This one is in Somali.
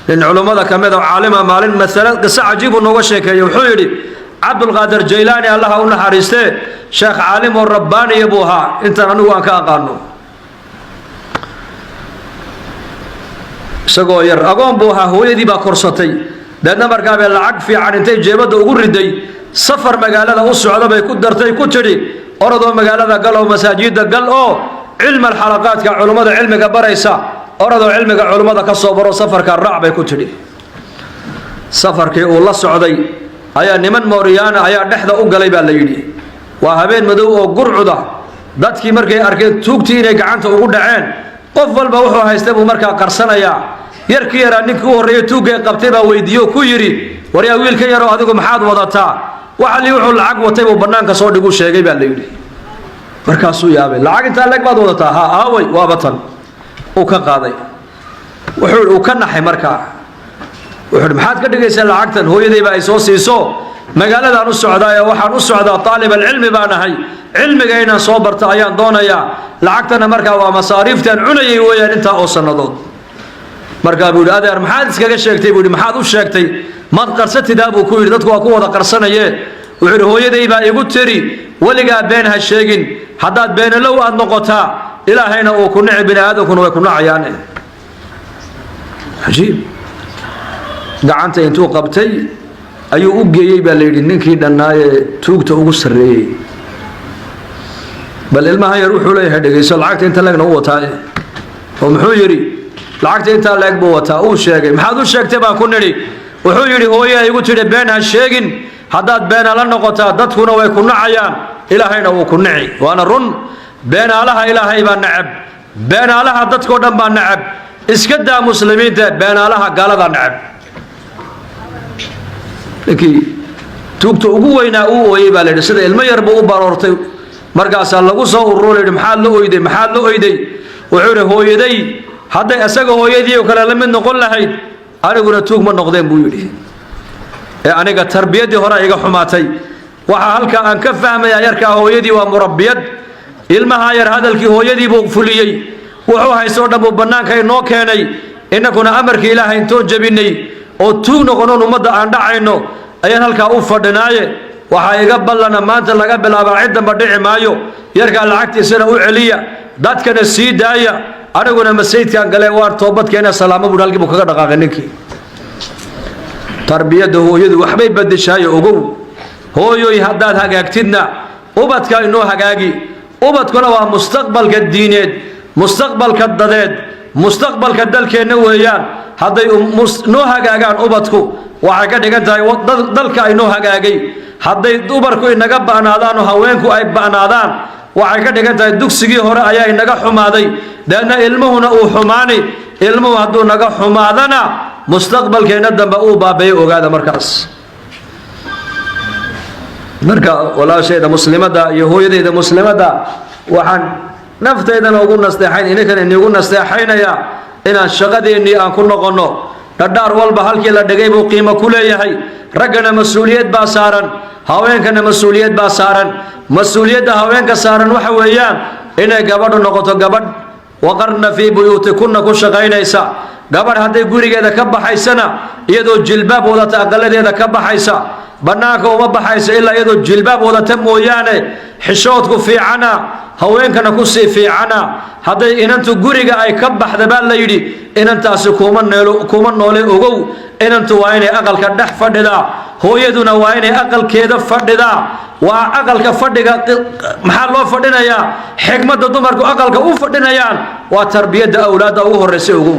لأن علماء كمذا عالم مالين مثلا قصة عجيب ونوشك يوحيري عبد القادر جيلاني الله أقول حارسته شيخ عالم والرباني يبوها أنت أنو أنك أقانو سقوير أقوم بوها هو يدي بكرستي لأن مركب العق في عنتي جيبته وقردي سفر مقالة السعودة بيكون درتي كتري أرضوا مقالة قالوا مساجد قال علم الحلقات كعلماء علم كبريسا أرضوا علم كعلماء كصبر سفر كالرعب كتري سفر كي والله السعودي أيا نمن موريانا أيا نحذا أقلب الليلي وهبين مدو قرعدا dadkii markay arkeen tuugtii inay gacanta ugu dhaceen qof walba wuxuu haystay buu markaa qarsanaya yarkii yara ninkii u horeeyay tuugay qabtay baa weydiiyo ku yiri wariya wiilka yaro adigu maxaad wadataa waxa li wuxuu lacag watay buu banaanka soo dhigu sheegay baa la yiri markaasuu yaabay lacag inta lag baad wadataa ha aaway waa batan uu ka qaaday wuxuu ka naxay markaa wuxuu maxaad ka dhigaysaa lacagtan hooyaday baa ay soo siiso magaaladaan u socdaa waxaan u socdaa طالب العلم baanahay cilmigayna soo barta ayaan doonaya lacagtana markaa waa masaariiftan cunayay weeyaan inta oo sanadood markaa buu adeer maxaad iskaga sheegtay buu maxaad u sheegtay ma qarsatida buu ku yiri dadku waa ku wada qarsanayee wuxuu hooyaday baa igu tiri waliga been ha sheegin hadaad been low aad noqotaa ilaahayna uu ku nicib binaadamkuna way ku nacayaan ajiib gacanta intuu qabtay ayuu u geeyay baa la yiri ninkii dhanaaye tuugta ugu sareeyay bal ilmaha yar wuxuu leeyahay dhageyso lacagta inta lagna u wataa oo muxuu yiri lacagta inta lag buu wataa uu sheegay maxaad u sheegtay baan ku niri wuxuu yiri hooyaday igu tiri been ha sheegin hadaad been la noqotaa dadkuna way ku nacayaan ilaahayna uu ku nici waana run been alaha ilaahay baa nacab been alaha dadkoo dhan baa nacab iska daa muslimiinta been alaha gaalada nacab لكن توقت أقوينا أقوي بالله سيد المير يربو بارورتي مركز الله قصة الرول محل له يدي محل له يدي وعره هو يدي هذا أسقى هو يدي وكلا لمن نقول له هاي أنا أقول توق من نقدم بيودي أنا كتربية دي هراء حماتي وحالك أن كفهم يا يركا هو يدي ومربيت المهاير هذا الكي هو يدي بوفليي وهو هاي صورة ببنان كي نوكيني إنكنا أمرك إله إن توجبني oo tuug noqono umada aan dhacayno ayaan halka u fadhinaaye waxa iga balana maanta laga bilaabo ciidan ba dhici maayo yarka lacagtiisana u celiya dadkana sii daaya aniguna masaydkan galay waar toobadkeena salaamo buu halkii kaga dhaqaaqay ninkii tarbiyada hooyadu waxbay badashay ogow hooyoy hadaad hagaagtidna ubadka inoo hagaagi ubadkuna waa mustaqbalka diineed mustaqbalka dadeed mustaqbalka dalkeena weeyaan hadday noo hagaagaan ubadku waxay ka dhigan tahay dalka ay noo hagaagay hadday dumarku inaga baanaadaan oo haweenku ay baanaadaan waxay ka dhigan tahay dugsigii hore ayaa inaga xumaaday dadna ilmuhuna uu xumaani ilmuhu hadduu naga xumaadana mustaqbalkeena dambe uu baabay ogaada markaas marka walaashayda muslimada iyo hooyadeeda muslimada waxaan naftaydan ugu nasteexayn inakan inagu nasteexaynaya inaan shaqadeennii aan ku noqono dhadhaar walba halkii la dhigay buu qiimo ku leeyahay raggana mas-uuliyad baa saaran haweenkana mas-uuliyad baa saaran mas-uuliyadda haweenka saaran waxa weeyaan inay gabadhu noqoto gabadh waqarna fii buyuutikunna ku shaqaynaysa gabadh hadday gurigeeda ka baxaysana iyadoo jilbaab wadata aqaladeeda ka baxaysa banaanka uma baxaysa ilaa iyadoo jilbaab wadata mooyaane xishoodku fiicana haweenkana ku sii fiicana hadday inantu guriga ay ka baxda baa la yidhi inantaasi kuma noole ogow inantu waa inay aqalka dhex fadhidaa hooyaduna waa inay aqalkeeda fadhidaa waa aqalka fadhiga maxaa loo fadhinayaa xigmadda dumarku aqalka u fadhinayaan waa tarbiyadda awlaadda ugu horreysay ogow